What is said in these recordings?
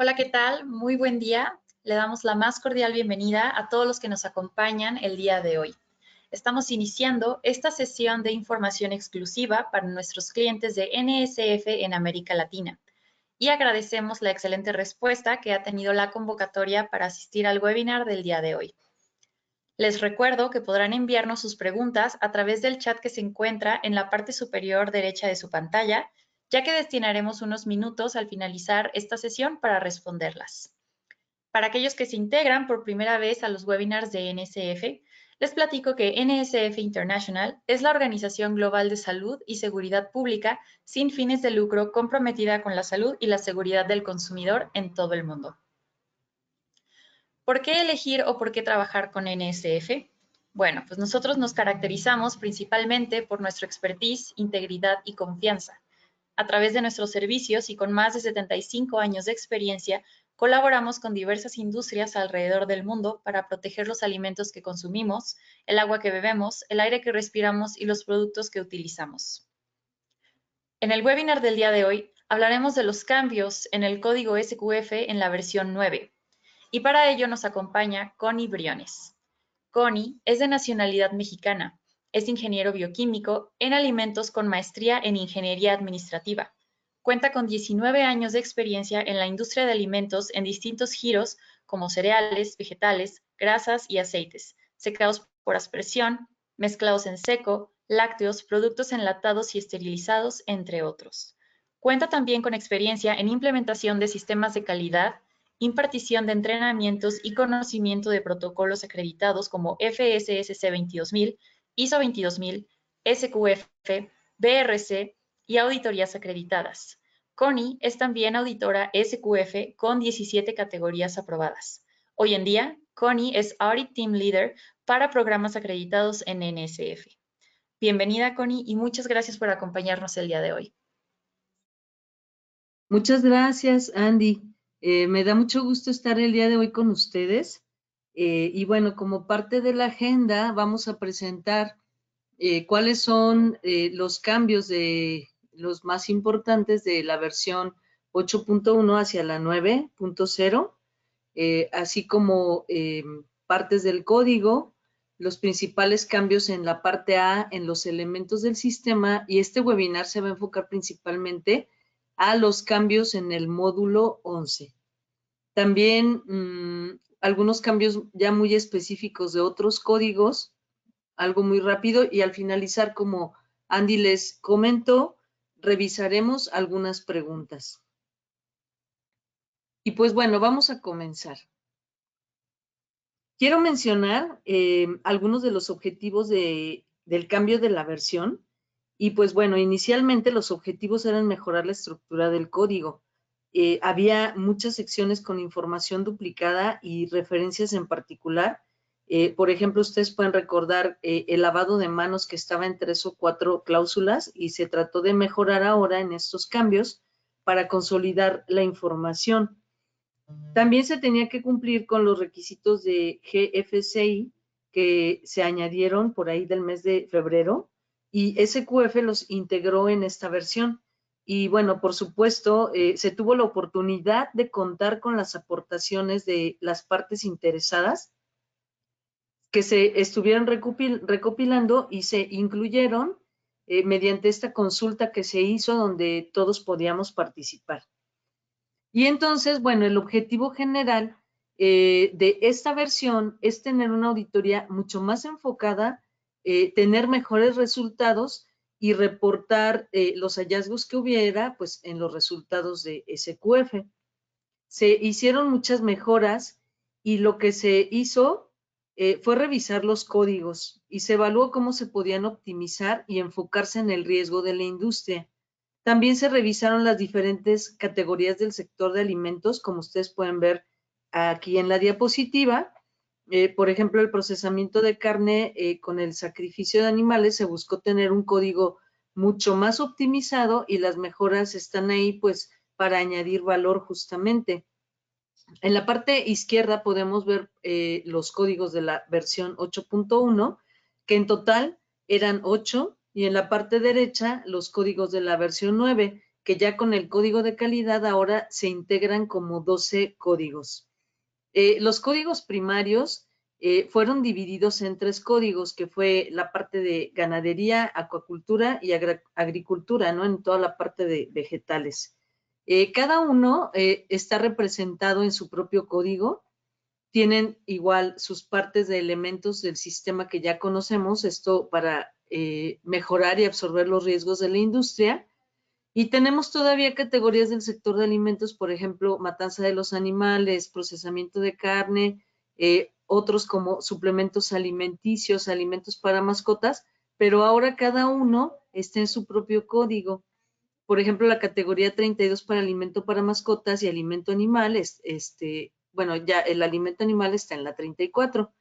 Hola, ¿qué tal? Muy buen día. Le damos la más cordial bienvenida a todos los que nos acompañan el día de hoy. Estamos iniciando esta sesión de información exclusiva para nuestros clientes de NSF en América Latina y agradecemos la excelente respuesta que ha tenido la convocatoria para asistir al webinar del día de hoy. Les recuerdo que podrán enviarnos sus preguntas a través del chat que se encuentra en la parte superior derecha de su pantalla, ya que destinaremos unos minutos al finalizar esta sesión para responderlas. Para aquellos que se integran por primera vez a los webinars de NSF, les platico que NSF International es la Organización Global de Salud y Seguridad Pública sin fines de lucro comprometida con la salud y la seguridad del consumidor en todo el mundo. ¿Por qué elegir o por qué trabajar con NSF? Bueno, pues nosotros nos caracterizamos principalmente por nuestra expertise, integridad y confianza. A través de nuestros servicios y con más de 75 años de experiencia, colaboramos con diversas industrias alrededor del mundo para proteger los alimentos que consumimos, el agua que bebemos, el aire que respiramos y los productos que utilizamos. En el webinar del día de hoy hablaremos de los cambios en el código SQF en la versión 9. Y para ello nos acompaña Connie Briones. Connie es de nacionalidad mexicana, es ingeniero bioquímico en alimentos con maestría en ingeniería administrativa. Cuenta con 19 años de experiencia en la industria de alimentos en distintos giros como cereales, vegetales, grasas y aceites, secados por aspersión, mezclados en seco, lácteos, productos enlatados y esterilizados, entre otros. Cuenta también con experiencia en implementación de sistemas de calidad, impartición de entrenamientos y conocimiento de protocolos acreditados como FSSC 22000, ISO 22000, SQF, BRC y auditorías acreditadas. Connie es también auditora SQF con 17 categorías aprobadas. Hoy en día, Connie es Audit Team Leader para programas acreditados en NSF. Bienvenida, Connie, y muchas gracias por acompañarnos el día de hoy. Muchas gracias, Andy. Me da mucho gusto estar el día de hoy con ustedes. Y bueno, como parte de la agenda, vamos a presentar cuáles son los cambios de los más importantes de la versión 8.1 hacia la 9.0, así como partes del código, los principales cambios en la parte A, en los elementos del sistema, y este webinar se va a enfocar principalmente a los cambios en el módulo 11. También algunos cambios ya muy específicos de otros códigos, algo muy rápido, y al finalizar, como Andy les comentó, revisaremos algunas preguntas. Y pues bueno, vamos a comenzar. Quiero mencionar algunos de los objetivos del cambio de la versión. Y pues bueno, inicialmente los objetivos eran mejorar la estructura del código. Había muchas secciones con información duplicada y referencias en particular. Por ejemplo, ustedes pueden recordar el lavado de manos, que estaba en 3 o 4 cláusulas, y se trató de mejorar ahora en estos cambios para consolidar la información. También se tenía que cumplir con los requisitos de GFCI que se añadieron por ahí del mes de febrero, y SQF los integró en esta versión. Y bueno, por supuesto, se tuvo la oportunidad de contar con las aportaciones de las partes interesadas que se estuvieron recopilando y se incluyeron mediante esta consulta que se hizo, donde todos podíamos participar. Y entonces, bueno, el objetivo general de esta versión es tener una auditoría mucho más enfocada, tener mejores resultados y reportar los hallazgos que hubiera, pues, en los resultados de SQF. Se hicieron muchas mejoras y lo que se hizo fue revisar los códigos y se evaluó cómo se podían optimizar y enfocarse en el riesgo de la industria. También se revisaron las diferentes categorías del sector de alimentos, como ustedes pueden ver aquí en la diapositiva. Por ejemplo, el procesamiento de carne con el sacrificio de animales, se buscó tener un código mucho más optimizado, y las mejoras están ahí pues para añadir valor justamente. En la parte izquierda podemos ver los códigos de la versión 8.1, que en total eran 8, y en la parte derecha los códigos de la versión 9, que ya con el código de calidad ahora se integran como 12 códigos. Los códigos primarios fueron divididos en 3 códigos, que fue la parte de ganadería, acuacultura y agricultura, ¿no? En toda la parte de vegetales. Cada uno está representado en su propio código. Tienen igual sus partes de elementos del sistema que ya conocemos, esto para mejorar y absorber los riesgos de la industria. Y tenemos todavía categorías del sector de alimentos, por ejemplo, matanza de los animales, procesamiento de carne, otros como suplementos alimenticios, alimentos para mascotas, pero ahora cada uno está en su propio código. Por ejemplo, la categoría 32 para alimento para mascotas y alimento animal, bueno, ya el alimento animal está en la 34.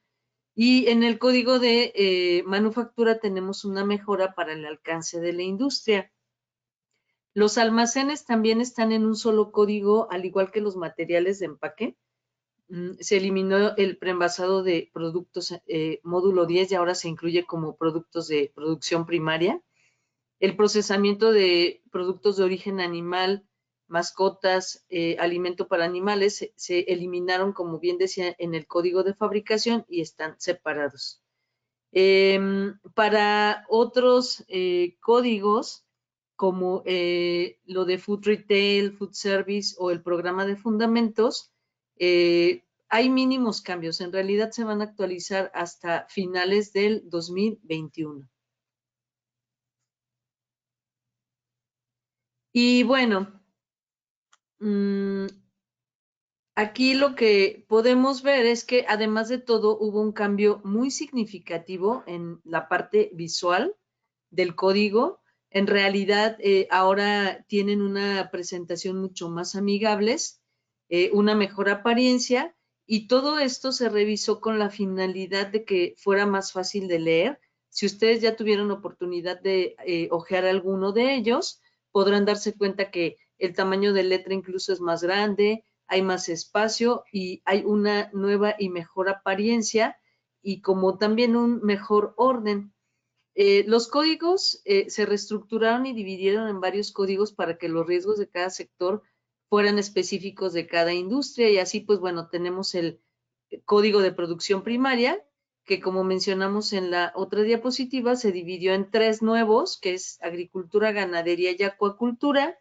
Y en el código de manufactura tenemos una mejora para el alcance de la industria. Los almacenes también están en un solo código, al igual que los materiales de empaque. Se eliminó el preenvasado de productos módulo 10 y ahora se incluye como productos de producción primaria. El procesamiento de productos de origen animal, mascotas, alimento para animales, se eliminaron, como bien decía, en el código de fabricación y están separados. Para otros códigos, como lo de Food Retail, Food Service o el programa de fundamentos, hay mínimos cambios. En realidad se van a actualizar hasta finales del 2021. Y bueno, aquí lo que podemos ver es que además de todo hubo un cambio muy significativo en la parte visual del código. En realidad ahora tienen una presentación mucho más amigables, una mejor apariencia, y todo esto se revisó con la finalidad de que fuera más fácil de leer. Si ustedes ya tuvieron oportunidad de hojear alguno de ellos, podrán darse cuenta que el tamaño de letra incluso es más grande, hay más espacio y hay una nueva y mejor apariencia y como también un mejor orden. Los códigos se reestructuraron y dividieron en varios códigos para que los riesgos de cada sector fueran específicos de cada industria y así pues bueno, tenemos el código de producción primaria que como mencionamos en la otra diapositiva se dividió en 3 nuevos, que es agricultura, ganadería y acuacultura.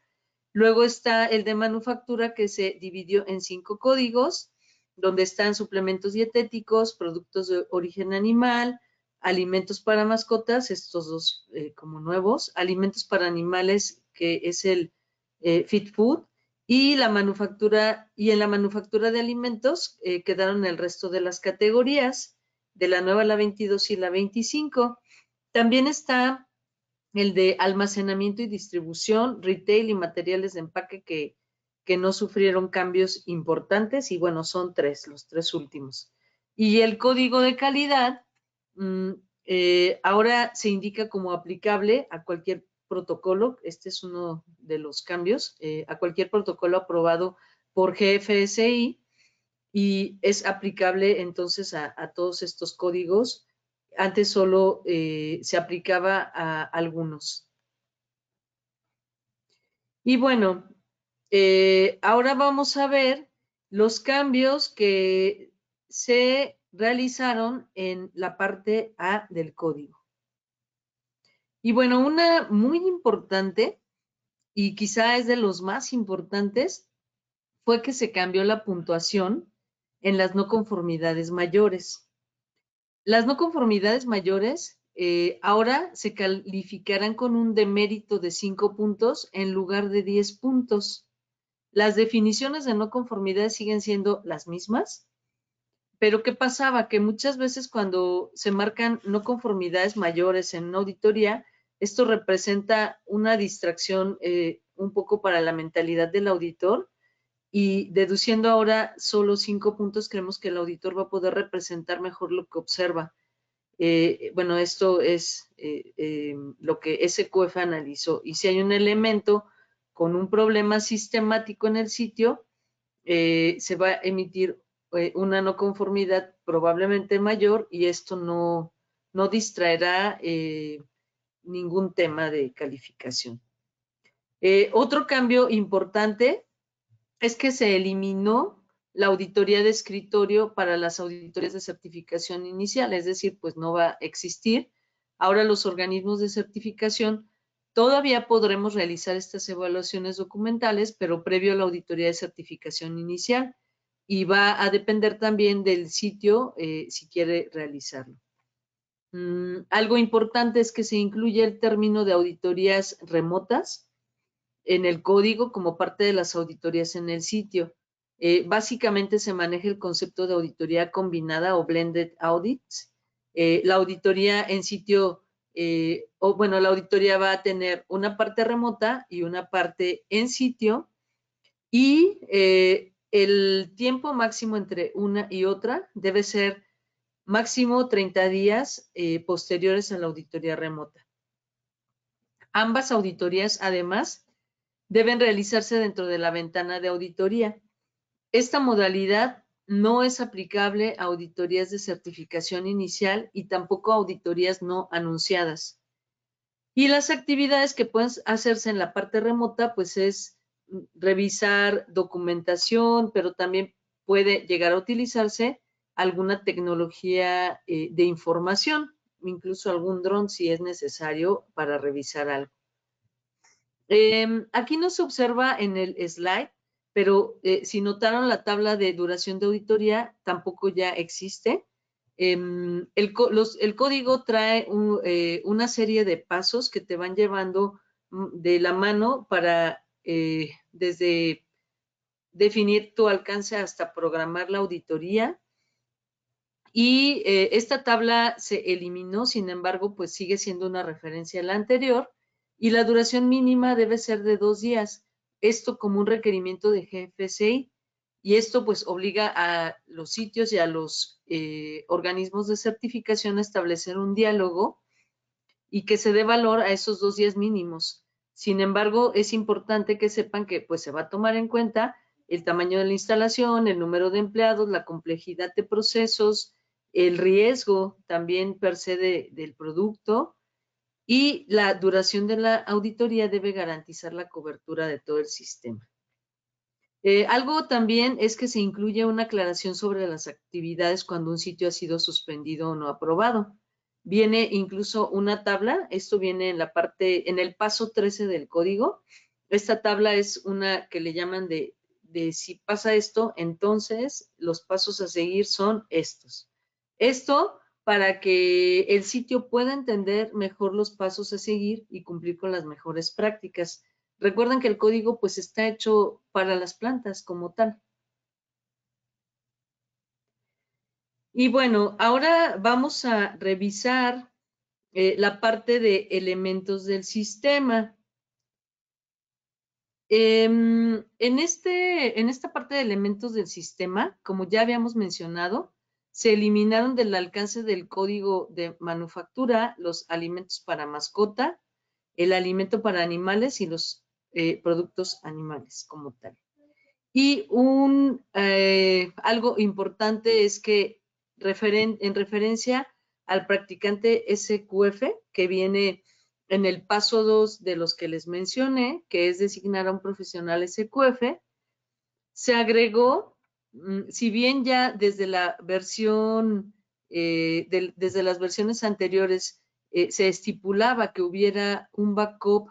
Luego está el de manufactura que se dividió en 5 códigos, donde están suplementos dietéticos, productos de origen animal, alimentos para mascotas, estos dos como nuevos, alimentos para animales, que es el Fit Food, y la manufactura, y en la manufactura de alimentos quedaron el resto de las categorías, de la nueva la 22 y la 25. También está el de almacenamiento y distribución, retail y materiales de empaque que no sufrieron cambios importantes y bueno, son 3, los 3 últimos. Y el código de calidad ahora se indica como aplicable a cualquier protocolo, este es uno de los cambios, a cualquier protocolo aprobado por GFSI y es aplicable entonces a todos estos códigos. Antes solo se aplicaba a algunos. Y bueno, ahora vamos a ver los cambios que se realizaron en la parte A del código. Y bueno, una muy importante, y quizá es de los más importantes, fue que se cambió la puntuación en las no conformidades mayores. Las no conformidades mayores ahora se calificarán con un demérito de 5 puntos en lugar de 10 puntos. Las definiciones de no conformidad siguen siendo las mismas, pero ¿qué pasaba? Que muchas veces cuando se marcan no conformidades mayores en una auditoría, esto representa una distracción un poco para la mentalidad del auditor y deduciendo ahora solo 5 puntos, creemos que el auditor va a poder representar mejor lo que observa. Bueno, esto es lo que SQF analizó. Y si hay un elemento con un problema sistemático en el sitio, se va a emitir una no conformidad probablemente mayor y esto no distraerá ningún tema de calificación. Otro cambio importante es que se eliminó la auditoría de escritorio para las auditorías de certificación inicial, es decir, pues no va a existir. Ahora los organismos de certificación todavía podremos realizar estas evaluaciones documentales, pero previo a la auditoría de certificación inicial, y va a depender también del sitio si quiere realizarlo. Algo importante es que se incluye el término de auditorías remotas en el código como parte de las auditorías en el sitio. Básicamente se maneja el concepto de auditoría combinada o blended audits. La auditoría en sitio, la auditoría va a tener una parte remota y una parte en sitio, y el tiempo máximo entre una y otra debe ser máximo 30 días posteriores a la auditoría remota. Ambas auditorías, además, deben realizarse dentro de la ventana de auditoría. Esta modalidad no es aplicable a auditorías de certificación inicial y tampoco a auditorías no anunciadas. Y las actividades que pueden hacerse en la parte remota, pues es revisar documentación, pero también puede llegar a utilizarse alguna tecnología de información, incluso algún dron si es necesario para revisar algo. Aquí no se observa en el slide, pero si notaron la tabla de duración de auditoría, tampoco ya existe. El código trae una serie de pasos que te van llevando de la mano para desde definir tu alcance hasta programar la auditoría. Y esta tabla se eliminó, sin embargo, pues sigue siendo una referencia a la anterior, y la duración mínima debe ser de 2 días. Esto como un requerimiento de GFCI, y esto pues obliga a los sitios y a los organismos de certificación a establecer un diálogo y que se dé valor a esos 2 días mínimos. Sin embargo, es importante que sepan que pues se va a tomar en cuenta el tamaño de la instalación, el número de empleados, la complejidad de procesos, el riesgo también per se del producto, y la duración de la auditoría debe garantizar la cobertura de todo el sistema. Algo también es que se incluye una aclaración sobre las actividades cuando un sitio ha sido suspendido o no aprobado. Viene incluso una tabla, esto viene en la parte, en el paso 13 del código. Esta tabla es una que le llaman de si pasa esto, entonces los pasos a seguir son estos. Esto para que el sitio pueda entender mejor los pasos a seguir y cumplir con las mejores prácticas. Recuerden que el código pues está hecho para las plantas como tal. Y bueno, ahora vamos a revisar la parte de elementos del sistema. En esta parte de elementos del sistema, como ya habíamos mencionado, se eliminaron del alcance del código de manufactura los alimentos para mascota, el alimento para animales y los productos animales como tal. Y algo importante es que en referencia al practicante SQF, que viene en el paso 2 de los que les mencioné, que es designar a un profesional SQF, se agregó, si bien ya desde la versión, desde las versiones anteriores, se estipulaba que hubiera un backup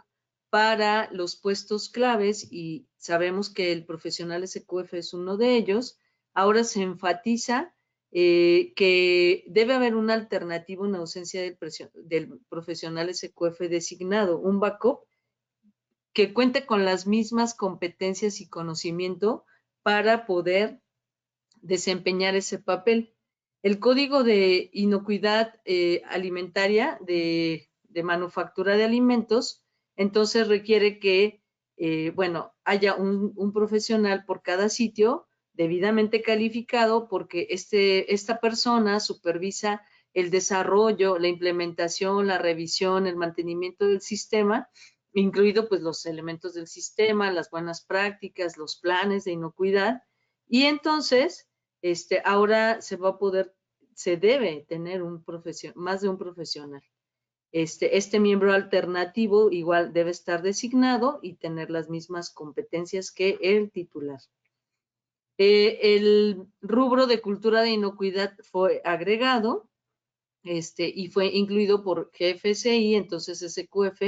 para los puestos claves, y sabemos que el profesional SQF es uno de ellos, ahora se enfatiza que debe haber una alternativa en ausencia del profesional SQF designado, un backup que cuente con las mismas competencias y conocimiento para poder desempeñar ese papel. El código de inocuidad alimentaria de manufactura de alimentos, entonces requiere que, haya un profesional por cada sitio debidamente calificado, porque esta persona supervisa el desarrollo, la implementación, la revisión, el mantenimiento del sistema, incluido pues los elementos del sistema, las buenas prácticas, los planes de inocuidad, y entonces ahora se debe tener más de un profesional. Este miembro alternativo igual debe estar designado y tener las mismas competencias que el titular. El rubro de cultura de inocuidad fue agregado y fue incluido por GFSI, entonces SQF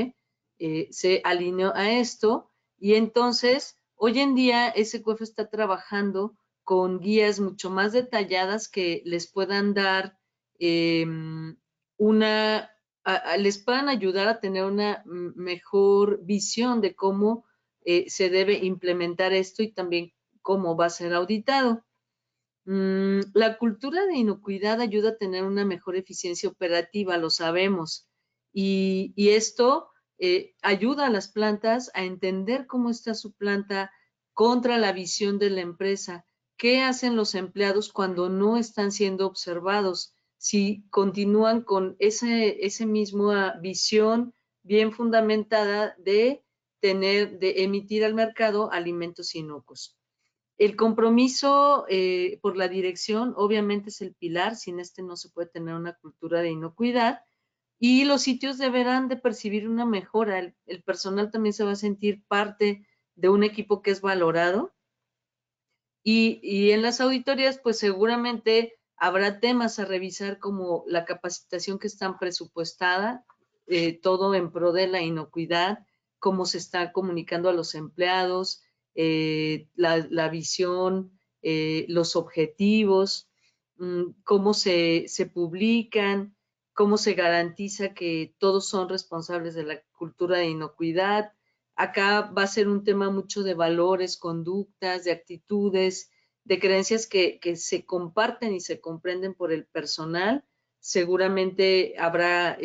se alineó a esto y entonces hoy en día SQF está trabajando con guías mucho más detalladas que les puedan dar les puedan ayudar a tener una mejor visión de cómo se debe implementar esto y también cómo va a ser auditado. La cultura de inocuidad ayuda a tener una mejor eficiencia operativa, lo sabemos, y esto ayuda a las plantas a entender cómo está su planta contra la visión de la empresa. ¿Qué hacen los empleados cuando no están siendo observados? Si continúan con esa misma visión bien fundamentada de emitir al mercado alimentos inocuos. El compromiso por la dirección obviamente es el pilar, sin este no se puede tener una cultura de inocuidad y los sitios deberán de percibir una mejora, el personal también se va a sentir parte de un equipo que es valorado y en las auditorías pues seguramente habrá temas a revisar como la capacitación que están presupuestada, todo en pro de la inocuidad, cómo se está comunicando a los empleados, la visión, los objetivos, cómo se publican, cómo se garantiza que todos son responsables de la cultura de inocuidad. Acá va a ser un tema mucho de valores, conductas, de actitudes, de creencias que se comparten y se comprenden por el personal. Seguramente habrá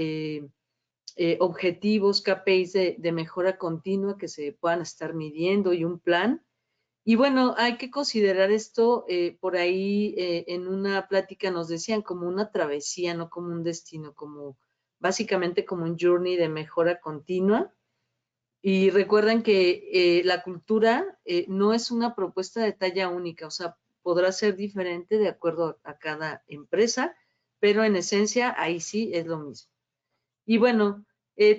objetivos, KPIs de mejora continua que se puedan estar midiendo y un plan. Y bueno, hay que considerar esto, por ahí en una plática nos decían como una travesía, no como un destino, como básicamente como un journey de mejora continua. Y recuerden que la cultura no es una propuesta de talla única, o sea, podrá ser diferente de acuerdo a cada empresa, pero en esencia ahí sí es lo mismo. Y bueno,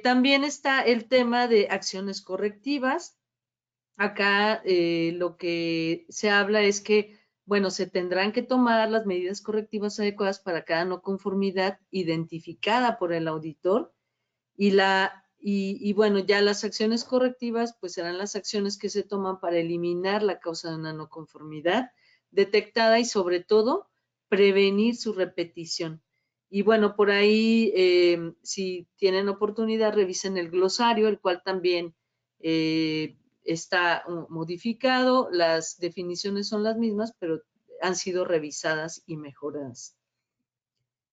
también está el tema de acciones correctivas. Acá lo que se habla es que, bueno, se tendrán que tomar las medidas correctivas adecuadas para cada no conformidad identificada por el auditor y bueno, ya las acciones correctivas pues serán las acciones que se toman para eliminar la causa de una no conformidad detectada y sobre todo prevenir su repetición. Y bueno, por ahí si tienen oportunidad revisen el glosario, el cual también está modificado, las definiciones son las mismas, pero han sido revisadas y mejoradas.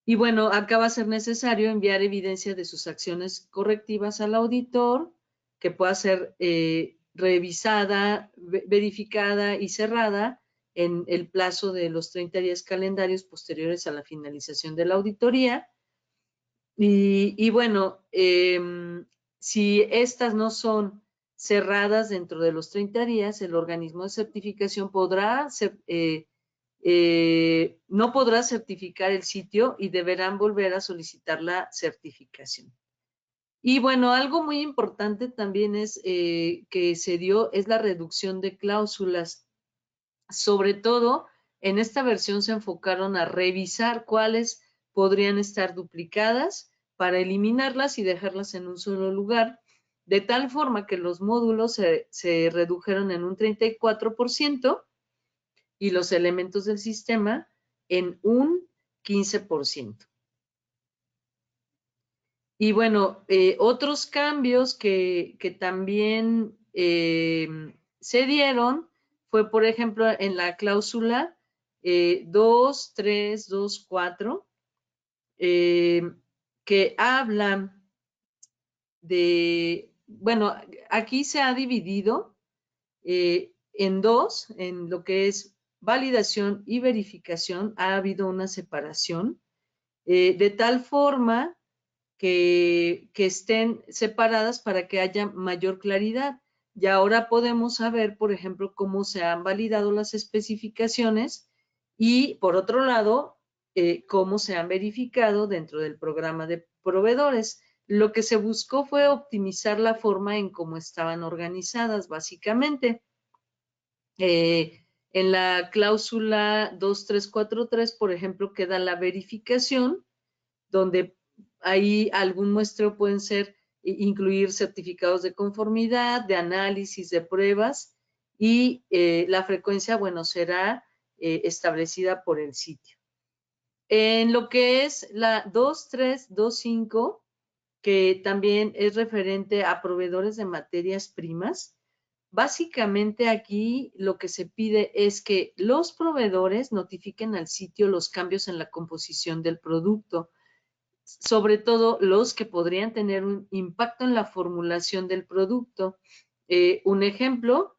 Y bueno, acá va a ser necesario enviar evidencia de sus acciones correctivas al auditor, que pueda ser revisada, verificada y cerrada en el plazo de los 30 días calendarios posteriores a la finalización de la auditoría. Y bueno, si estas no son cerradas dentro de los 30 días, el organismo de certificación podrá no podrá certificar el sitio y deberán volver a solicitar la certificación. Y bueno, algo muy importante también es que se dio es la reducción de cláusulas. Sobre todo, en esta versión se enfocaron a revisar cuáles podrían estar duplicadas para eliminarlas y dejarlas en un solo lugar, de tal forma que los módulos se redujeron en un 34% y los elementos del sistema en un 15%. Y bueno, otros cambios que también se dieron fue, por ejemplo, en la cláusula 2, 3, 2, 4, que habla de, bueno, aquí se ha dividido en dos, en lo que es validación y verificación, ha habido una separación, de tal forma que estén separadas para que haya mayor claridad. Y ahora podemos saber, por ejemplo, cómo se han validado las especificaciones y, por otro lado, cómo se han verificado dentro del programa de proveedores. Lo que se buscó fue optimizar la forma en cómo estaban organizadas, básicamente. En la cláusula 2343, por ejemplo, queda la verificación, donde ahí algún muestreo pueden ser incluir certificados de conformidad, de análisis, de pruebas, y la frecuencia, bueno, será establecida por el sitio. En lo que es la 2325, que también es referente a proveedores de materias primas, básicamente aquí lo que se pide es que los proveedores notifiquen al sitio los cambios en la composición del producto, sobre todo los que podrían tener un impacto en la formulación del producto. Un ejemplo,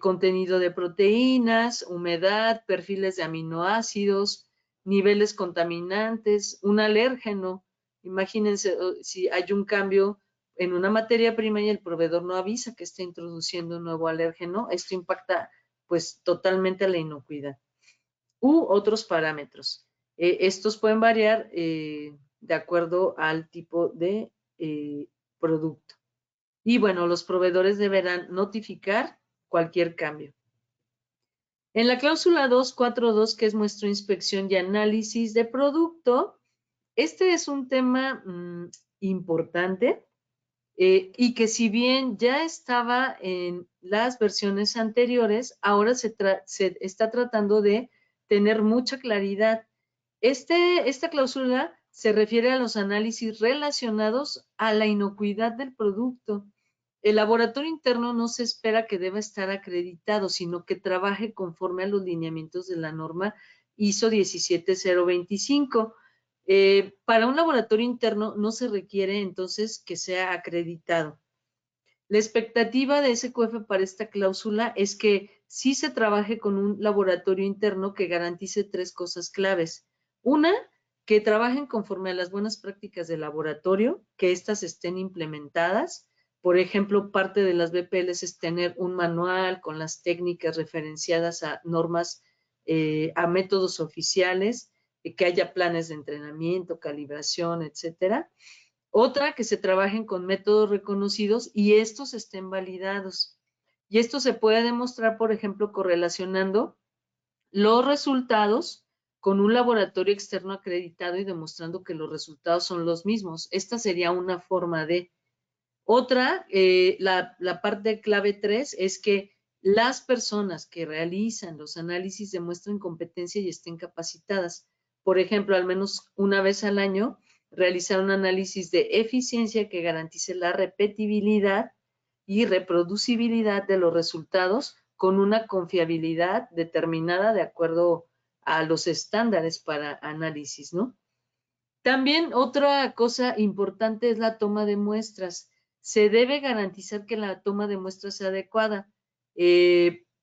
contenido de proteínas, humedad, perfiles de aminoácidos, niveles contaminantes, un alérgeno. Imagínense si hay un cambio en una materia prima y el proveedor no avisa que está introduciendo un nuevo alérgeno, esto impacta pues totalmente a la inocuidad. U otros parámetros. Estos pueden variar de acuerdo al tipo de producto. Y bueno, los proveedores deberán notificar cualquier cambio. En la cláusula 242, que es muestra, inspección y análisis de producto, este es un tema importante y que si bien ya estaba en las versiones anteriores, ahora se está tratando de tener mucha claridad. Esta cláusula se refiere a los análisis relacionados a la inocuidad del producto. El laboratorio interno no se espera que deba estar acreditado, sino que trabaje conforme a los lineamientos de la norma ISO 17025. Para un laboratorio interno no se requiere entonces que sea acreditado. La expectativa de SQF para esta cláusula es que sí se trabaje con un laboratorio interno que garantice tres cosas claves. Una, que trabajen conforme a las buenas prácticas de laboratorio, que éstas estén implementadas. Por ejemplo, parte de las BPLs es tener un manual con las técnicas referenciadas a normas, a métodos oficiales, que haya planes de entrenamiento, calibración, etcétera. Otra, que se trabajen con métodos reconocidos y estos estén validados. Y esto se puede demostrar, por ejemplo, correlacionando los resultados con un laboratorio externo acreditado y demostrando que los resultados son los mismos. Esta sería una forma de. Otra, la parte clave 3, es que las personas que realizan los análisis demuestren competencia y estén capacitadas. Por ejemplo, al menos una vez al año, realizar un análisis de eficiencia que garantice la repetibilidad y reproducibilidad de los resultados con una confiabilidad determinada de acuerdo a los estándares para análisis, ¿no? También otra cosa importante es la toma de muestras. Se debe garantizar que la toma de muestras sea adecuada,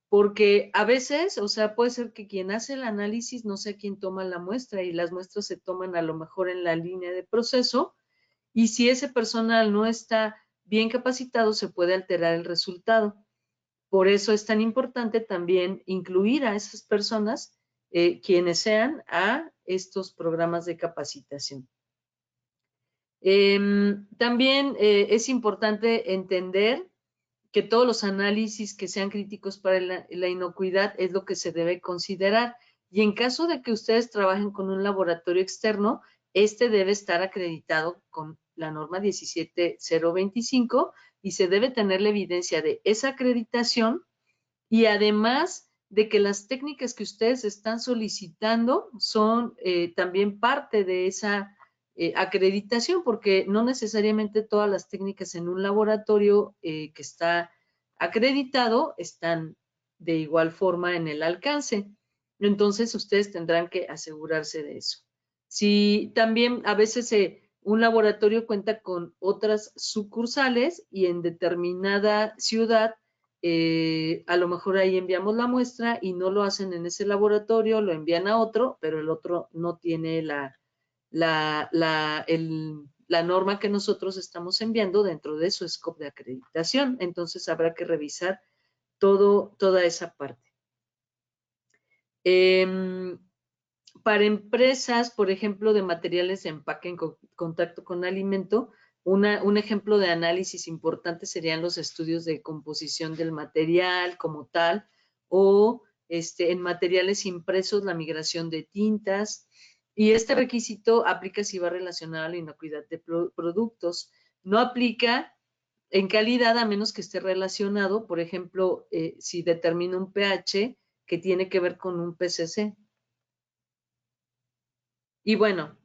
porque a veces, o sea, puede ser que quien hace el análisis no sea quien toma la muestra y las muestras se toman a lo mejor en la línea de proceso y si ese personal no está bien capacitado se puede alterar el resultado. Por eso es tan importante también incluir a esas personas, quienes sean, a estos programas de capacitación. También es importante entender que todos los análisis que sean críticos para la inocuidad es lo que se debe considerar. Y en caso de que ustedes trabajen con un laboratorio externo, este debe estar acreditado con la norma 17025 y se debe tener la evidencia de esa acreditación y además de que las técnicas que ustedes están solicitando son también parte de esa acreditación, porque no necesariamente todas las técnicas en un laboratorio que está acreditado están de igual forma en el alcance. Entonces, ustedes tendrán que asegurarse de eso. Si también a veces un laboratorio cuenta con otras sucursales y en determinada ciudad, a lo mejor ahí enviamos la muestra y no lo hacen en ese laboratorio, lo envían a otro, pero el otro no tiene la norma que nosotros estamos enviando dentro de su scope de acreditación. Entonces habrá que revisar toda esa parte. Para empresas, por ejemplo, de materiales de empaque en contacto con alimento, un ejemplo de análisis importante serían los estudios de composición del material como tal, o en materiales impresos, la migración de tintas. Y este requisito aplica si va relacionado a la inocuidad de productos. No aplica en calidad a menos que esté relacionado, por ejemplo, si determina un pH que tiene que ver con un PCC. Y bueno,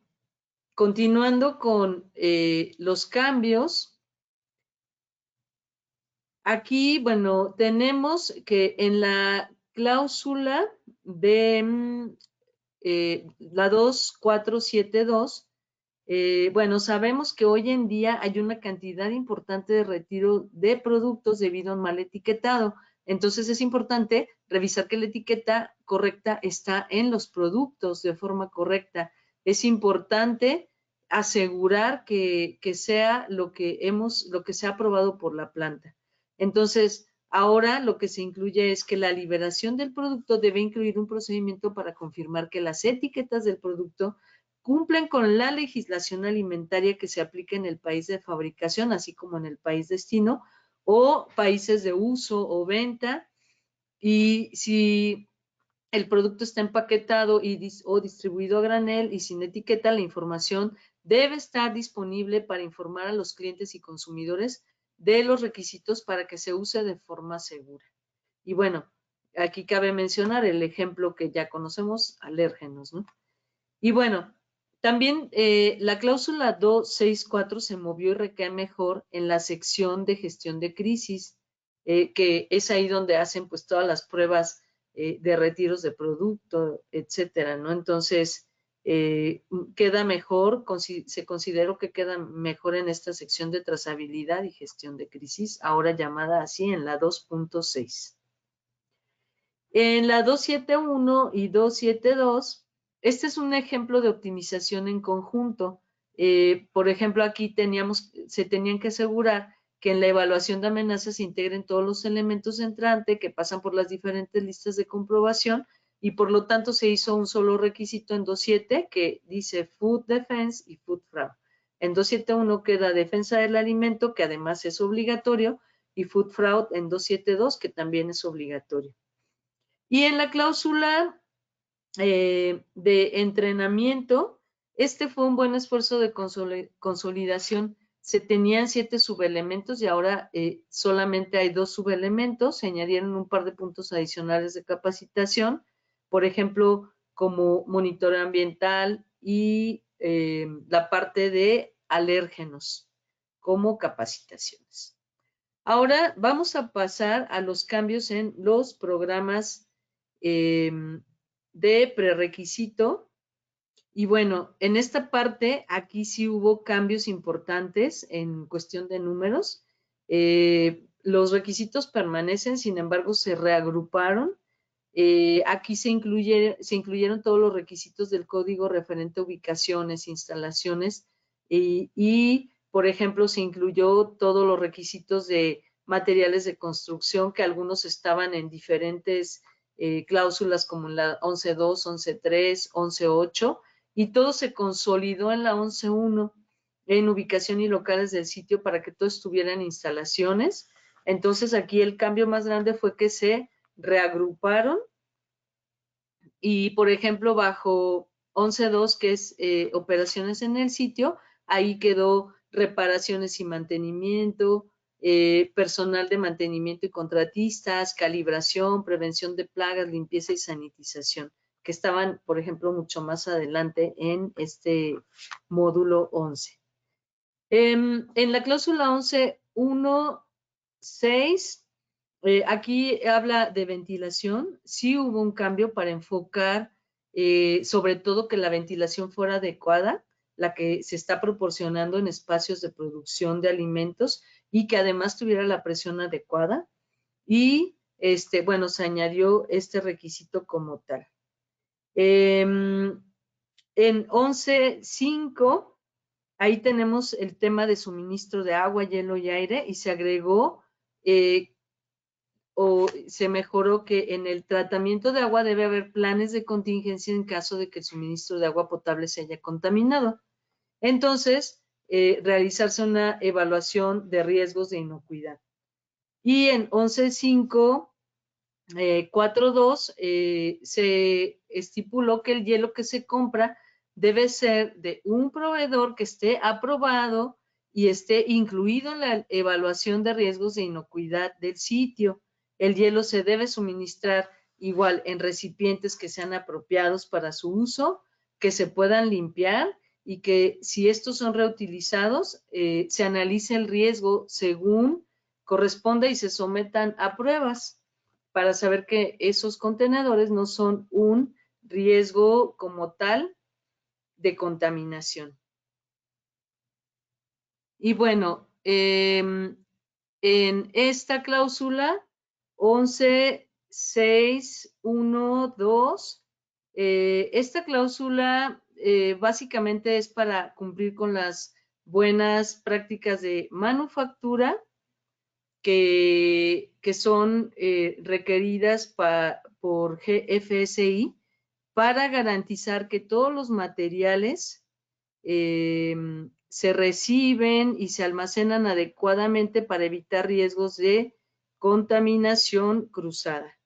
continuando con los cambios, aquí, bueno, tenemos que en la cláusula de la 2472, bueno, sabemos que hoy en día hay una cantidad importante de retiro de productos debido a un mal etiquetado. Entonces es importante revisar que la etiqueta correcta está en los productos de forma correcta. Es importante asegurar que sea lo que se ha aprobado por la planta. Entonces, ahora lo que se incluye es que la liberación del producto debe incluir un procedimiento para confirmar que las etiquetas del producto cumplen con la legislación alimentaria que se aplica en el país de fabricación, así como en el país destino o países de uso o venta. Y si el producto está empaquetado o distribuido a granel y sin etiqueta, la información debe estar disponible para informar a los clientes y consumidores de los requisitos para que se use de forma segura. Y bueno, aquí cabe mencionar el ejemplo que ya conocemos, alérgenos, ¿no? Y bueno, también la cláusula 264 se movió y recae mejor en la sección de gestión de crisis, que es ahí donde hacen pues todas las pruebas de retiros de producto, etcétera, ¿no? Entonces, queda mejor, se consideró que queda mejor en esta sección de trazabilidad y gestión de crisis, ahora llamada así en la 2.6. En la 271 y 272, este es un ejemplo de optimización en conjunto. Por ejemplo, aquí se tenían que asegurar que en la evaluación de amenazas se integren todos los elementos entrantes que pasan por las diferentes listas de comprobación y por lo tanto se hizo un solo requisito en 2.7 que dice Food Defense y Food Fraud. En 2.7.1 queda defensa del alimento, que además es obligatorio, y Food Fraud en 2.7.2, que también es obligatorio. Y en la cláusula de entrenamiento, este fue un buen esfuerzo de consolidación. Se tenían 7 subelementos y ahora solamente hay 2 subelementos. Se añadieron un par de puntos adicionales de capacitación, por ejemplo, como monitoreo ambiental y la parte de alérgenos como capacitaciones. Ahora vamos a pasar a los cambios en los programas de prerequisito. Y bueno, en esta parte, aquí sí hubo cambios importantes en cuestión de números. Los requisitos permanecen, sin embargo, se reagruparon. Aquí se incluyeron todos los requisitos del código referente a ubicaciones, instalaciones y, por ejemplo, se incluyó todos los requisitos de materiales de construcción, que algunos estaban en diferentes cláusulas como en la 11.2, 11.3, 11.8, y todo se consolidó en la 11.1 en ubicación y locales del sitio para que todo estuviera en instalaciones. Entonces aquí el cambio más grande fue que se reagruparon y, por ejemplo, bajo 11.2, que es operaciones en el sitio, ahí quedó reparaciones y mantenimiento, personal de mantenimiento y contratistas, calibración, prevención de plagas, limpieza y sanitización, que estaban, por ejemplo, mucho más adelante en este módulo 11. En la cláusula 11.1.6, aquí habla de ventilación. Sí hubo un cambio para enfocar, sobre todo que la ventilación fuera adecuada, la que se está proporcionando en espacios de producción de alimentos y que además tuviera la presión adecuada. Y, bueno, se añadió este requisito como tal. En 11.5, ahí tenemos el tema de suministro de agua, hielo y aire y se agregó o se mejoró que en el tratamiento de agua debe haber planes de contingencia en caso de que el suministro de agua potable se haya contaminado. Entonces, realizarse una evaluación de riesgos de inocuidad. Y en 11.5.4.2 se estipuló que el hielo que se compra debe ser de un proveedor que esté aprobado y esté incluido en la evaluación de riesgos de inocuidad del sitio. El hielo se debe suministrar igual en recipientes que sean apropiados para su uso, que se puedan limpiar y que si estos son reutilizados, se analice el riesgo según corresponda y se sometan a pruebas para saber que esos contenedores no son un riesgo como tal de contaminación. Y bueno, en esta cláusula 11.6.1.2, esta cláusula básicamente es para cumplir con las buenas prácticas de manufactura que son requeridas por GFSI para garantizar que todos los materiales se reciben y se almacenan adecuadamente para evitar riesgos de contaminación cruzada.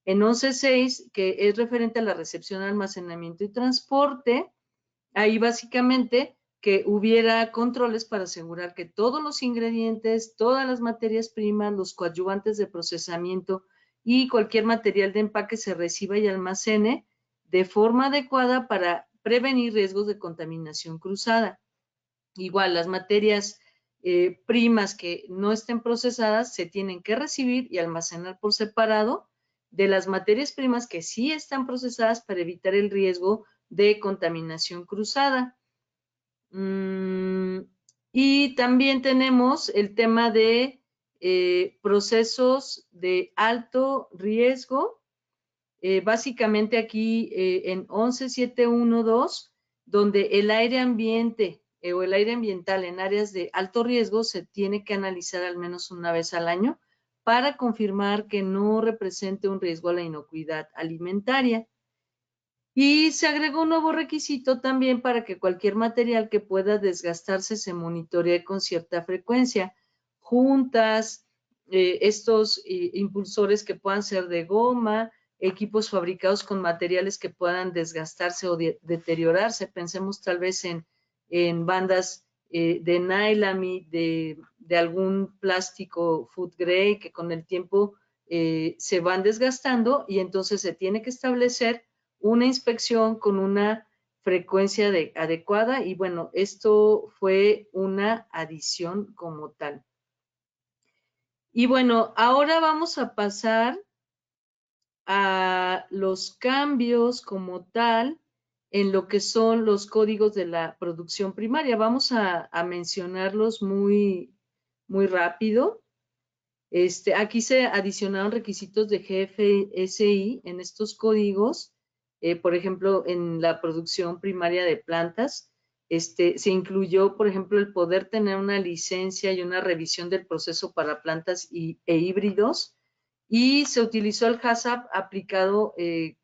En 11.6, que es referente a la recepción, almacenamiento y transporte, ahí básicamente que hubiera controles para asegurar que todos los ingredientes, todas las materias primas, los coadyuvantes de procesamiento y cualquier material de empaque se reciba y almacene de forma adecuada para prevenir riesgos de contaminación cruzada. Igual, las materias primas que no estén procesadas se tienen que recibir y almacenar por separado de las materias primas que sí están procesadas para evitar el riesgo de contaminación cruzada. Y también tenemos el tema de procesos de alto riesgo. Básicamente aquí en 11.7.1.2, donde el aire ambiente o el aire ambiental en áreas de alto riesgo se tiene que analizar al menos una vez al año para confirmar que no represente un riesgo a la inocuidad alimentaria. Y se agregó un nuevo requisito también para que cualquier material que pueda desgastarse se monitoree con cierta frecuencia. Juntas, estos impulsores que puedan ser de goma, equipos fabricados con materiales que puedan desgastarse o deteriorarse. Pensemos tal vez en bandas de nylon, de algún plástico food grade que con el tiempo se van desgastando y entonces se tiene que establecer una inspección con una frecuencia adecuada y bueno, esto fue una adición como tal. Y bueno, ahora vamos a pasar a los cambios como tal en lo que son los códigos de la producción primaria. Vamos a mencionarlos muy rápido. Aquí se adicionaron requisitos de GFSI en estos códigos. Por ejemplo, en la producción primaria de plantas, se incluyó, por ejemplo, el poder tener una licencia y una revisión del proceso para plantas e híbridos, y se utilizó el HACCP aplicado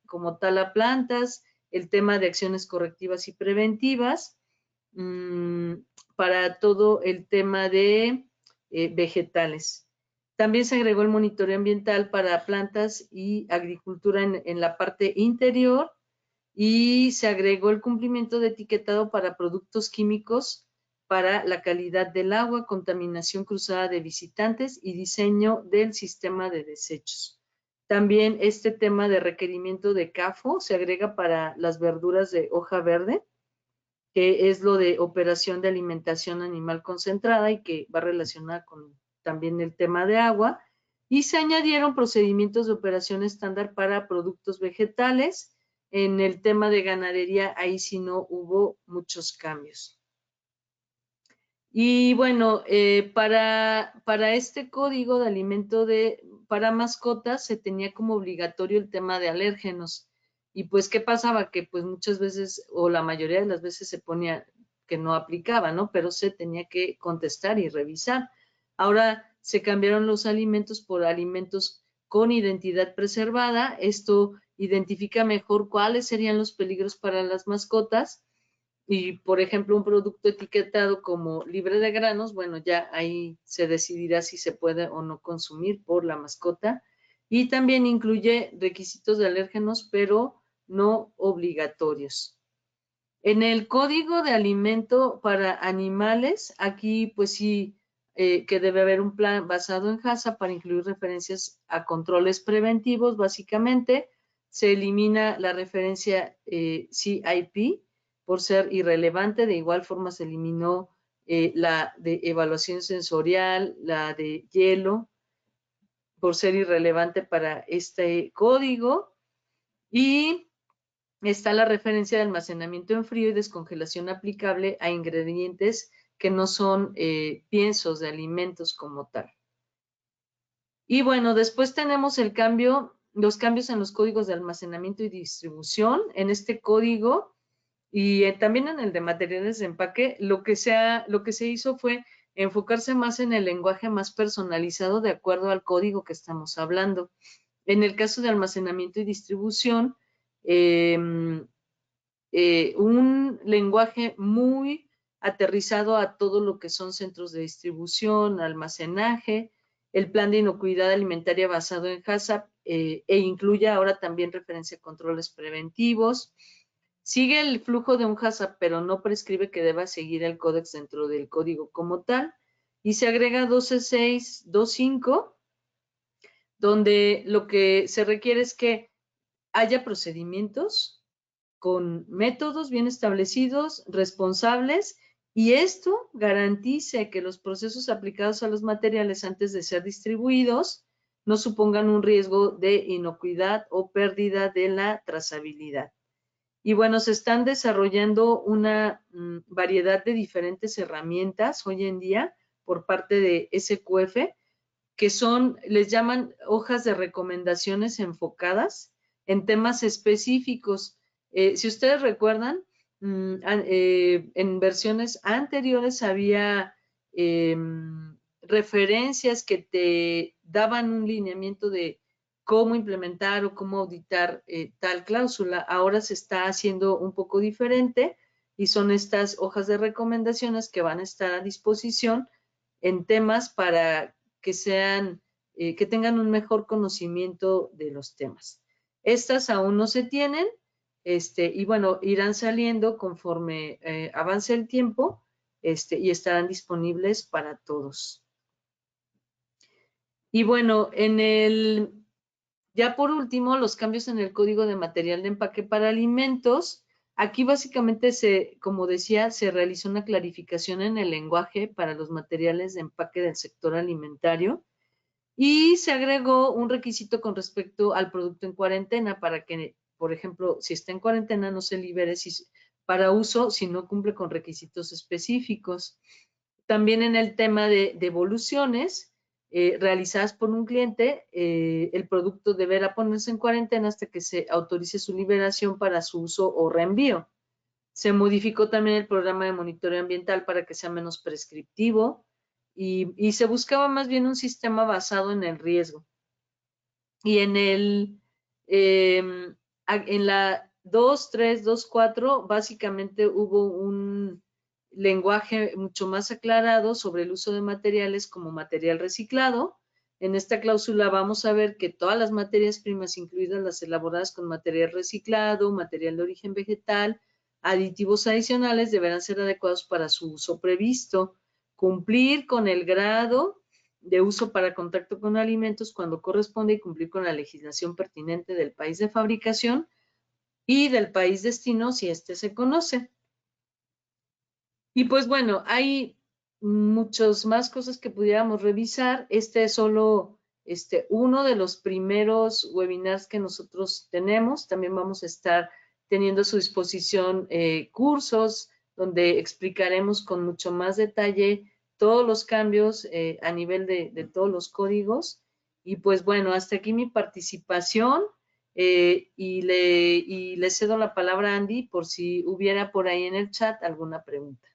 como tal a plantas, el tema de acciones correctivas y preventivas, para todo el tema de vegetales. También se agregó el monitoreo ambiental para plantas y agricultura en la parte interior y se agregó el cumplimiento de etiquetado para productos químicos para la calidad del agua, contaminación cruzada de visitantes y diseño del sistema de desechos. También este tema de requerimiento de CAFO se agrega para las verduras de hoja verde, que es lo de operación de alimentación animal concentrada y que va relacionada con también el tema de agua, y se añadieron procedimientos de operación estándar para productos vegetales. En el tema de ganadería, ahí sí no hubo muchos cambios. Y bueno, para este código de alimento para mascotas se tenía como obligatorio el tema de alérgenos. Y pues, ¿qué pasaba? Que pues muchas veces, o la mayoría de las veces se ponía que no aplicaba, ¿no? Pero se tenía que contestar y revisar. Ahora se cambiaron los alimentos por alimentos con identidad preservada. Esto identifica mejor cuáles serían los peligros para las mascotas. Y, por ejemplo, un producto etiquetado como libre de granos, bueno, ya ahí se decidirá si se puede o no consumir por la mascota. Y también incluye requisitos de alérgenos, pero no obligatorios. En el código de alimento para animales, aquí pues sí que debe haber un plan basado en HACCP para incluir referencias a controles preventivos, básicamente. Se elimina la referencia CIP por ser irrelevante. De igual forma se eliminó la de evaluación sensorial, la de hielo, por ser irrelevante para este código. Y está la referencia de almacenamiento en frío y descongelación aplicable a ingredientes que no son piensos de alimentos como tal. Y bueno, después tenemos los cambios en los códigos de almacenamiento y distribución. En este código y también en el de materiales de empaque, lo que se hizo fue enfocarse más en el lenguaje más personalizado de acuerdo al código que estamos hablando. En el caso de almacenamiento y distribución, un lenguaje muy aterrizado a todo lo que son centros de distribución, almacenaje, el plan de inocuidad alimentaria basado en HACCP e incluye ahora también referencia a controles preventivos. Sigue el flujo de un HACCP, pero no prescribe que deba seguir el códex dentro del código como tal. Y se agrega 12.6.2.5, donde lo que se requiere es que haya procedimientos con métodos bien establecidos, responsables, y esto garantice que los procesos aplicados a los materiales antes de ser distribuidos no supongan un riesgo de inocuidad o pérdida de la trazabilidad. Y bueno, se están desarrollando una variedad de diferentes herramientas hoy en día por parte de SQF, que les llaman hojas de recomendaciones enfocadas en temas específicos. Si ustedes recuerdan, en versiones anteriores había referencias que te daban un lineamiento de cómo implementar o cómo auditar tal cláusula. Ahora se está haciendo un poco diferente y son estas hojas de recomendaciones que van a estar a disposición en temas para que tengan un mejor conocimiento de los temas. Estas aún no se tienen, y bueno, irán saliendo conforme avance el tiempo, y estarán disponibles para todos. Y bueno, ya por último, los cambios en el código de material de empaque para alimentos. Aquí básicamente como decía, se realizó una clarificación en el lenguaje para los materiales de empaque del sector alimentario y se agregó un requisito con respecto al producto en cuarentena para que, por ejemplo, si está en cuarentena no se libere para uso si no cumple con requisitos específicos. También en el tema de devoluciones realizadas por un cliente, el producto deberá ponerse en cuarentena hasta que se autorice su liberación para su uso o reenvío. Se modificó también el programa de monitoreo ambiental para que sea menos prescriptivo y se buscaba más bien un sistema basado en el riesgo. Y en la 2.3.2.4 básicamente hubo un lenguaje mucho más aclarado sobre el uso de materiales como material reciclado. En esta cláusula vamos a ver que todas las materias primas, incluidas las elaboradas con material reciclado, material de origen vegetal, aditivos adicionales, deberán ser adecuados para su uso previsto, cumplir con el grado de uso para contacto con alimentos cuando corresponde y cumplir con la legislación pertinente del país de fabricación y del país destino si éste se conoce. Y pues bueno, hay muchas más cosas que pudiéramos revisar. Este es solo uno de los primeros webinars que nosotros tenemos. También vamos a estar teniendo a su disposición cursos donde explicaremos con mucho más detalle todos los cambios a nivel de todos los códigos. Y pues bueno, hasta aquí mi participación y le cedo la palabra a Andy por si hubiera por ahí en el chat alguna pregunta.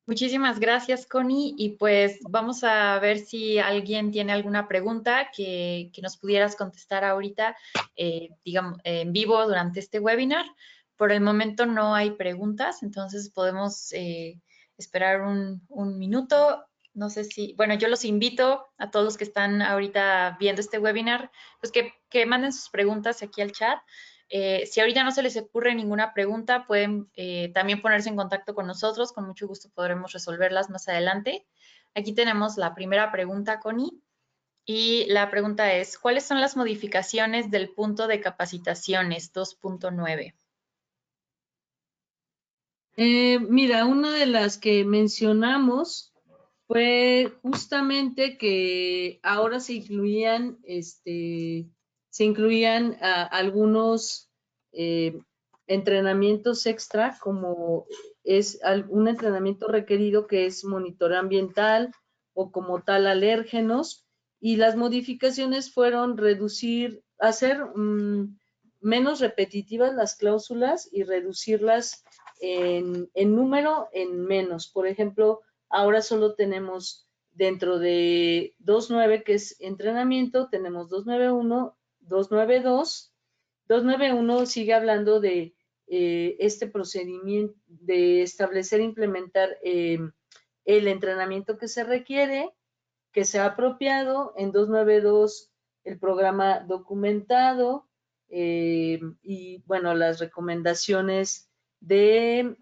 Muchísimas gracias, Connie. Y pues vamos a ver si alguien tiene alguna pregunta que nos pudieras contestar ahorita, digamos, en vivo durante este webinar. Por el momento no hay preguntas, entonces podemos esperar un minuto. No sé si, bueno, yo los invito a todos los que están ahorita viendo este webinar, pues que manden sus preguntas aquí al chat. Si ahorita no se les ocurre ninguna pregunta, pueden también ponerse en contacto con nosotros. Con mucho gusto podremos resolverlas más adelante. Aquí tenemos la primera pregunta, Connie. Y la pregunta es, ¿cuáles son las modificaciones del punto de capacitaciones 2.9? Mira, una de las que mencionamos fue justamente que ahora se incluían algunos entrenamientos extra, como es un entrenamiento requerido que es monitoreo ambiental o como tal alérgenos, y las modificaciones fueron hacer menos repetitivas las cláusulas y reducirlas en número en menos. Por ejemplo, ahora solo tenemos dentro de 2.9, que es entrenamiento, tenemos 2.9.1, 2.9.2. 2.9.1 sigue hablando de este procedimiento de establecer e implementar el entrenamiento que se requiere, que sea apropiado. En 2.9.2 el programa documentado y bueno, las recomendaciones de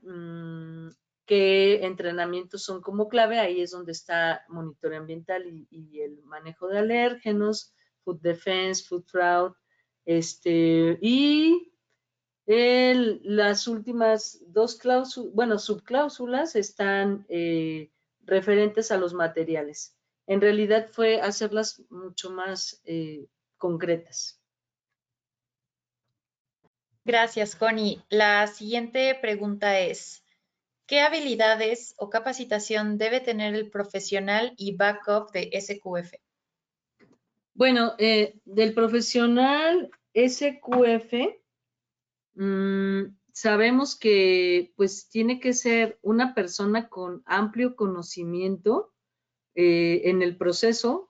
qué entrenamientos son como clave. Ahí es donde está monitoreo ambiental y el manejo de alérgenos, food defense, food fraud, y las últimas dos cláusulas, bueno, subcláusulas están referentes a los materiales. En realidad fue hacerlas mucho más concretas. Gracias, Connie. La siguiente pregunta es, ¿qué habilidades o capacitación debe tener el profesional y backup de SQF? Bueno, del profesional SQF, sabemos que pues tiene que ser una persona con amplio conocimiento en el proceso,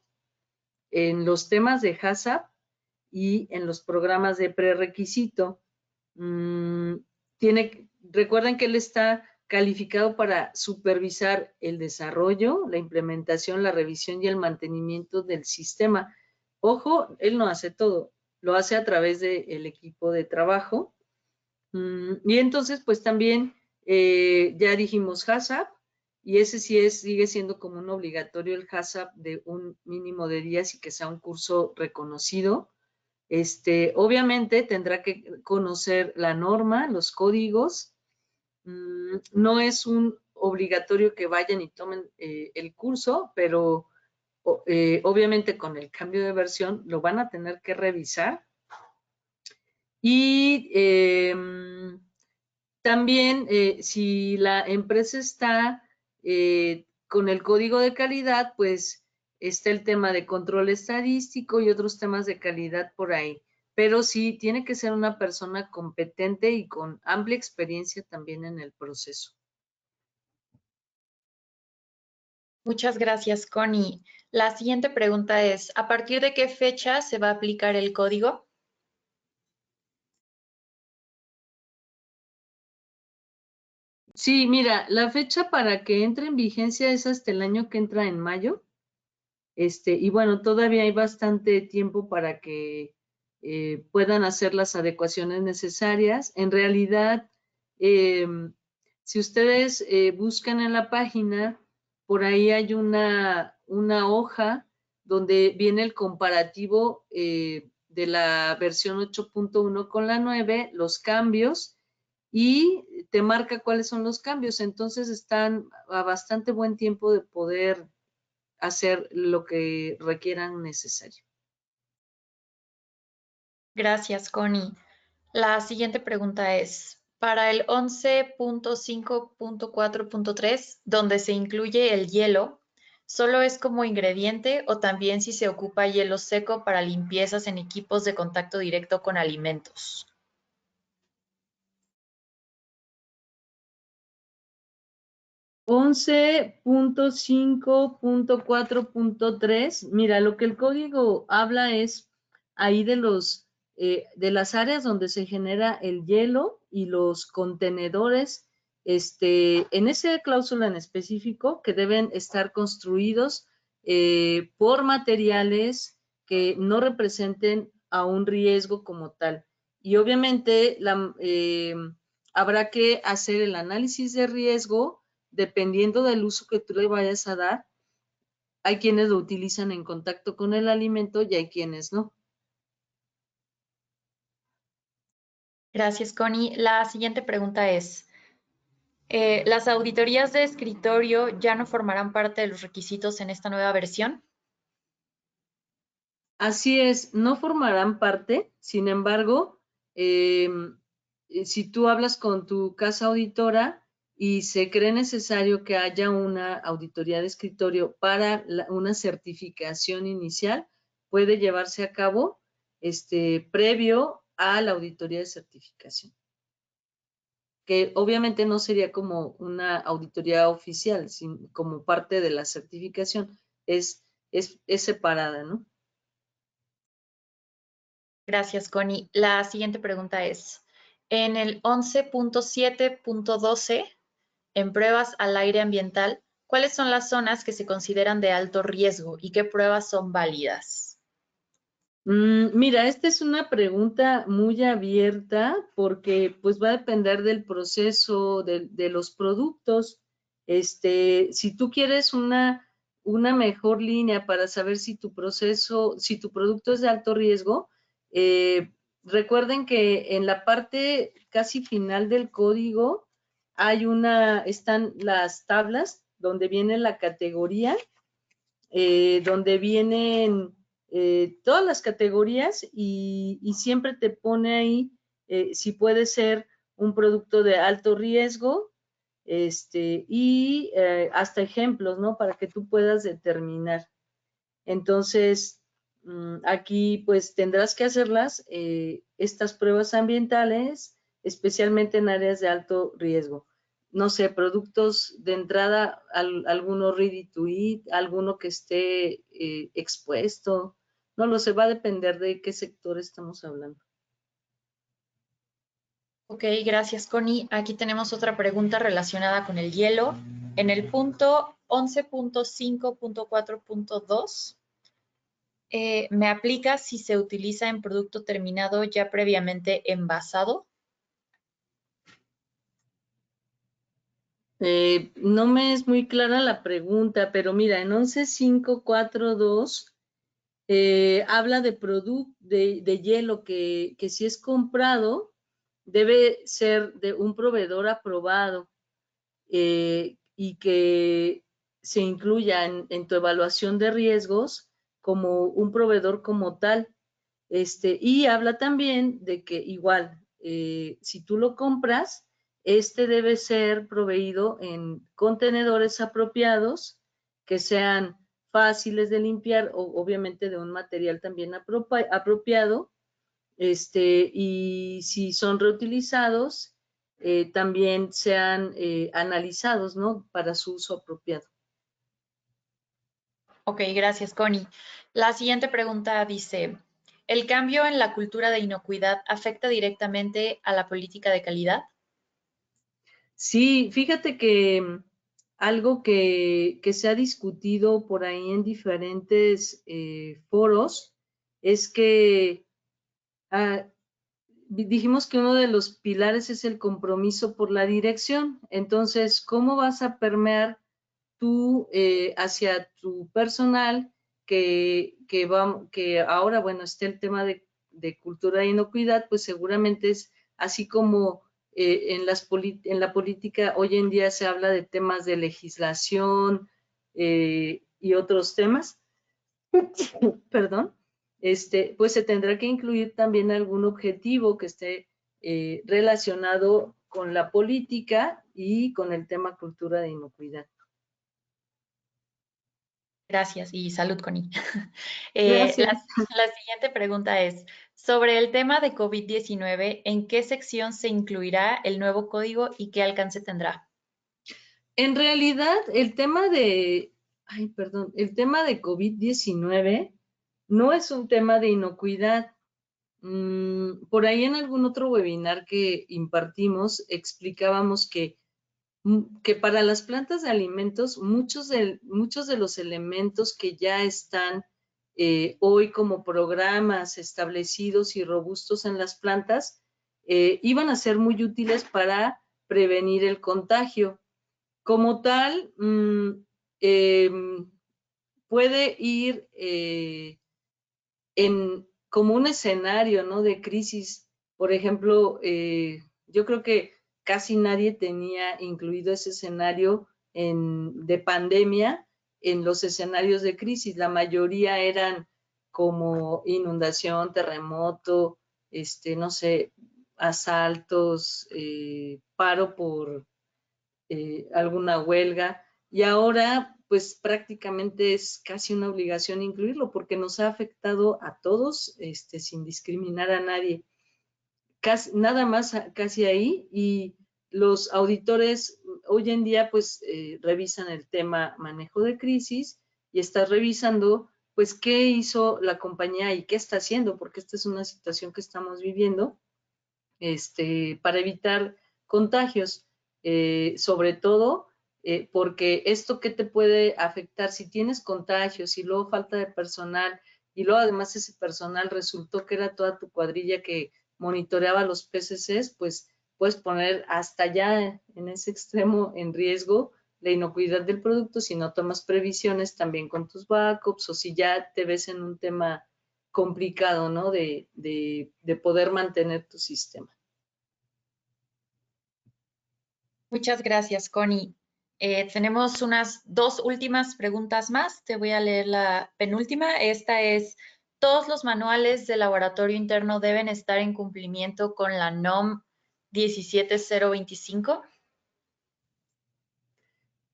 en los temas de HACCP y en los programas de prerequisito. Recuerden que él está calificado para supervisar el desarrollo, la implementación, la revisión y el mantenimiento del sistema. Ojo, él no hace todo, lo hace a través del equipo de trabajo. Y entonces, pues también ya dijimos HACCP, y ese sí sigue siendo como un obligatorio el HACCP de un mínimo de días y que sea un curso reconocido. Obviamente tendrá que conocer la norma, los códigos. No es un obligatorio que vayan y tomen el curso, pero obviamente con el cambio de versión lo van a tener que revisar. Y también, si la empresa está con el código de calidad, pues está el tema de control estadístico y otros temas de calidad por ahí. Pero sí, tiene que ser una persona competente y con amplia experiencia también en el proceso. Muchas gracias, Connie. La siguiente pregunta es, ¿a partir de qué fecha se va a aplicar el código? Sí, mira, la fecha para que entre en vigencia es hasta el año que entra en mayo. Y bueno, todavía hay bastante tiempo para que puedan hacer las adecuaciones necesarias. En realidad, si ustedes buscan en la página, por ahí hay una hoja donde viene el comparativo de la versión 8.1 con la 9, los cambios, y te marca cuáles son los cambios. Entonces están a bastante buen tiempo de poder hacer lo que requieran necesario. Gracias, Connie. La siguiente pregunta es, para el 11.5.4.3, donde se incluye el hielo, ¿solo es como ingrediente o también si se ocupa hielo seco para limpiezas en equipos de contacto directo con alimentos? 11.5.4.3, mira, lo que el código habla es ahí de las áreas donde se genera el hielo y los contenedores, en esa cláusula en específico, que deben estar construidos por materiales que no representen a un riesgo como tal. Y obviamente habrá que hacer el análisis de riesgo dependiendo del uso que tú le vayas a dar. Hay quienes lo utilizan en contacto con el alimento y hay quienes no. Gracias, Connie. La siguiente pregunta es, ¿las auditorías de escritorio ya no formarán parte de los requisitos en esta nueva versión? Así es, no formarán parte, sin embargo, si tú hablas con tu casa auditora y se cree necesario que haya una auditoría de escritorio para una certificación inicial, puede llevarse a cabo previo a la auditoría de certificación, que obviamente no sería como una auditoría oficial, como parte de la certificación, es separada, ¿no? Gracias, Connie. La siguiente pregunta es, en el 11.7.12, en pruebas al aire ambiental, ¿cuáles son las zonas que se consideran de alto riesgo y qué pruebas son válidas? Mira, esta es una pregunta muy abierta porque pues va a depender del proceso de los productos. Si tú quieres una mejor línea para saber si tu si tu producto es de alto riesgo, recuerden que en la parte casi final del código están las tablas donde viene la categoría, donde vienen todas las categorías y siempre te pone ahí si puede ser un producto de alto riesgo, y hasta ejemplos, ¿no? Para que tú puedas determinar. Entonces, aquí pues tendrás que hacerlas, estas pruebas ambientales, especialmente en áreas de alto riesgo. No sé, productos de entrada, alguno ready to eat, alguno que esté expuesto, no lo sé, va a depender de qué sector estamos hablando. Ok, gracias, Connie. Aquí tenemos otra pregunta relacionada con el hielo. En el punto 11.5.4.2, me aplica si se utiliza en producto terminado ya previamente envasado. No me es muy clara la pregunta, pero mira, en 11.5.4.2 habla de hielo que si es comprado debe ser de un proveedor aprobado, y que se incluya en tu evaluación de riesgos como un proveedor como tal. Y habla también de que igual, si tú lo compras, debe ser proveído en contenedores apropiados que sean fáciles de limpiar, obviamente de un material también apropiado, y si son reutilizados, también sean analizados, ¿no? Para su uso apropiado. Ok, gracias, Connie. La siguiente pregunta dice, ¿el cambio en la cultura de inocuidad afecta directamente a la política de calidad? Sí, fíjate que algo que se ha discutido por ahí en diferentes foros es que dijimos que uno de los pilares es el compromiso por la dirección. Entonces, ¿cómo vas a permear tú hacia tu personal que ahora, bueno, está el tema de cultura de inocuidad? Pues seguramente es así como en la política hoy en día se habla de temas de legislación y otros temas, perdón, pues se tendrá que incluir también algún objetivo que esté relacionado con la política y con el tema cultura de inocuidad. Gracias y salud, Connie. Gracias. La siguiente pregunta es, sobre el tema de COVID-19, ¿en qué sección se incluirá el nuevo código y qué alcance tendrá? En realidad, el tema de COVID-19 no es un tema de inocuidad. Por ahí en algún otro webinar que impartimos explicábamos que para las plantas de alimentos muchos de los elementos que ya están hoy como programas establecidos y robustos en las plantas iban a ser muy útiles para prevenir el contagio. Como tal, puede ir como un escenario, ¿no?, de crisis. Por ejemplo, yo creo que casi nadie tenía incluido ese escenario de pandemia en los escenarios de crisis. La mayoría eran como inundación, terremoto, no sé, asaltos, paro por alguna huelga, y ahora pues prácticamente es casi una obligación incluirlo porque nos ha afectado a todos sin discriminar a nadie. Nada más casi ahí, y los auditores hoy en día pues revisan el tema manejo de crisis y estás revisando pues qué hizo la compañía y qué está haciendo, porque esta es una situación que estamos viviendo para evitar contagios, sobre todo porque esto que te puede afectar si tienes contagios y luego falta de personal y luego además ese personal resultó que era toda tu cuadrilla que monitoreaba los PCCs, pues puedes poner hasta ya en ese extremo en riesgo la inocuidad del producto si no tomas previsiones también con tus backups o si ya te ves en un tema complicado, ¿no?, de poder mantener tu sistema. Muchas gracias, Connie. Tenemos unas 2 últimas preguntas más. Te voy a leer la penúltima. Esta es, ¿todos los manuales de laboratorio interno deben estar en cumplimiento con la NOM 17025?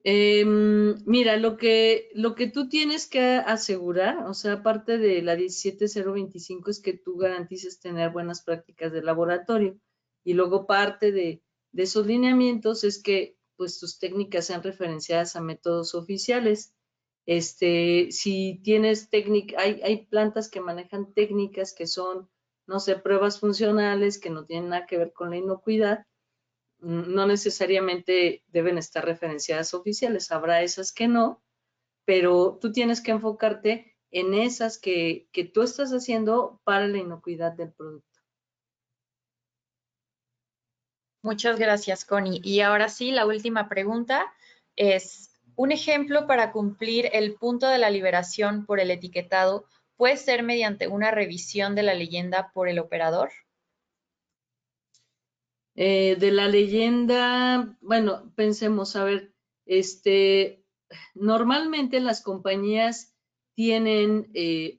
Mira, lo que tú tienes que asegurar, o sea, aparte de la 17025, es que tú garantices tener buenas prácticas de laboratorio. Y luego parte de esos lineamientos es que pues tus técnicas sean referenciadas a métodos oficiales. Si tienes hay plantas que manejan técnicas que son, no sé, pruebas funcionales que no tienen nada que ver con la inocuidad. No necesariamente deben estar referenciadas oficiales, habrá esas que no, pero tú tienes que enfocarte en esas que tú estás haciendo para la inocuidad del producto. Muchas gracias, Connie. Y ahora sí, la última pregunta es, ¿un ejemplo para cumplir el punto de la liberación por el etiquetado puede ser mediante una revisión de la leyenda por el operador? De la leyenda, bueno, pensemos, a ver, normalmente las compañías tienen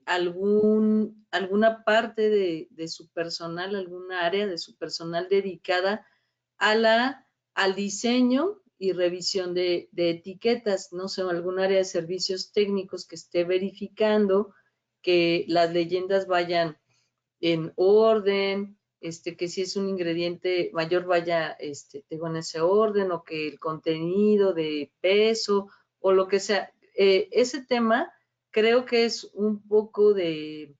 alguna parte de su personal, alguna área de su personal dedicada al diseño y revisión de etiquetas, no sé, algún área de servicios técnicos que esté verificando que las leyendas vayan en orden, que si es un ingrediente mayor vaya, en ese orden, o que el contenido de peso, o lo que sea. Ese tema creo que es un poco de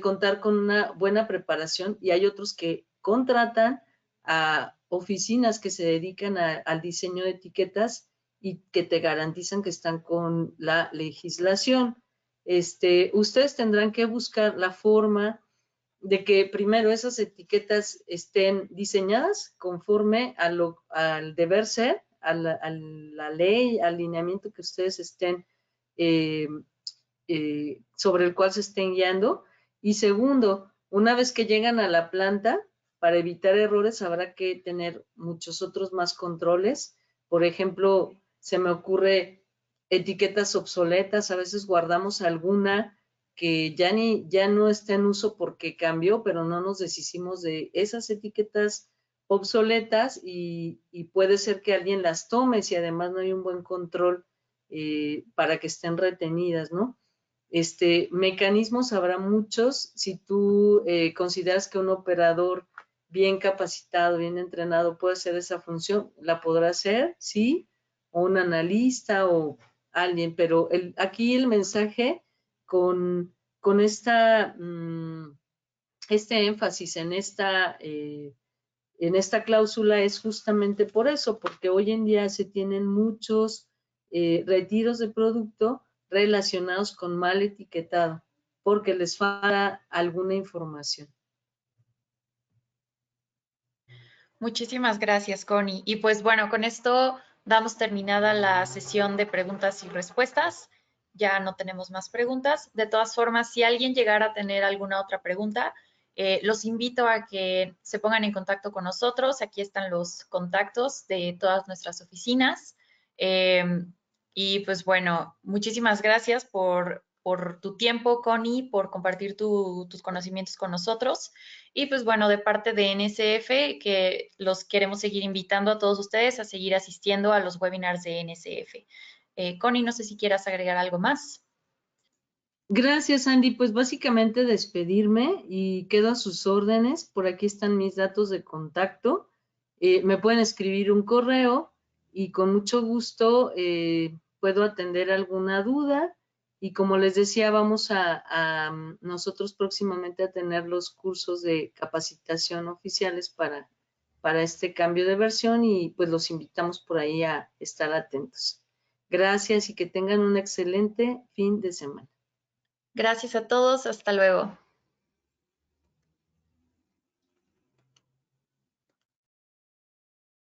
contar con una buena preparación, y hay otros que contratan a oficinas que se dedican al diseño de etiquetas y que te garantizan que están con la legislación. Ustedes tendrán que buscar la forma de que primero esas etiquetas estén diseñadas conforme al deber ser, a la ley, al lineamiento que ustedes estén, sobre el cual se estén guiando. Y segundo, una vez que llegan a la planta, para evitar errores habrá que tener muchos otros más controles. Por ejemplo, se me ocurre etiquetas obsoletas, a veces guardamos alguna que ya no está en uso porque cambió, pero no nos deshicimos de esas etiquetas obsoletas, y puede ser que alguien las tome si además no hay un buen control para que estén retenidas, ¿no? Mecanismos habrá muchos. Si tú consideras que un operador bien capacitado, bien entrenado puede hacer esa función, la podrá hacer, sí, un analista o alguien, pero aquí el mensaje con esta, este énfasis en esta cláusula es justamente por eso, porque hoy en día se tienen muchos retiros de producto relacionados con mal etiquetado, porque les falta alguna información. Muchísimas gracias, Connie. Y pues bueno, con esto damos terminada la sesión de preguntas y respuestas. Ya no tenemos más preguntas. De todas formas, si alguien llegara a tener alguna otra pregunta, los invito a que se pongan en contacto con nosotros. Aquí están los contactos de todas nuestras oficinas. Y pues bueno, muchísimas gracias por tu tiempo, Connie, por compartir tus conocimientos con nosotros. Y pues bueno, de parte de NSF, que los queremos seguir invitando a todos ustedes a seguir asistiendo a los webinars de NSF. Connie, no sé si quieras agregar algo más. Gracias, Andy. Pues básicamente despedirme y quedo a sus órdenes. Por aquí están mis datos de contacto. Me pueden escribir un correo y con mucho gusto puedo atender alguna duda. Y como les decía, vamos a nosotros próximamente a tener los cursos de capacitación oficiales para este cambio de versión y pues los invitamos por ahí a estar atentos. Gracias y que tengan un excelente fin de semana. Gracias a todos. Hasta luego.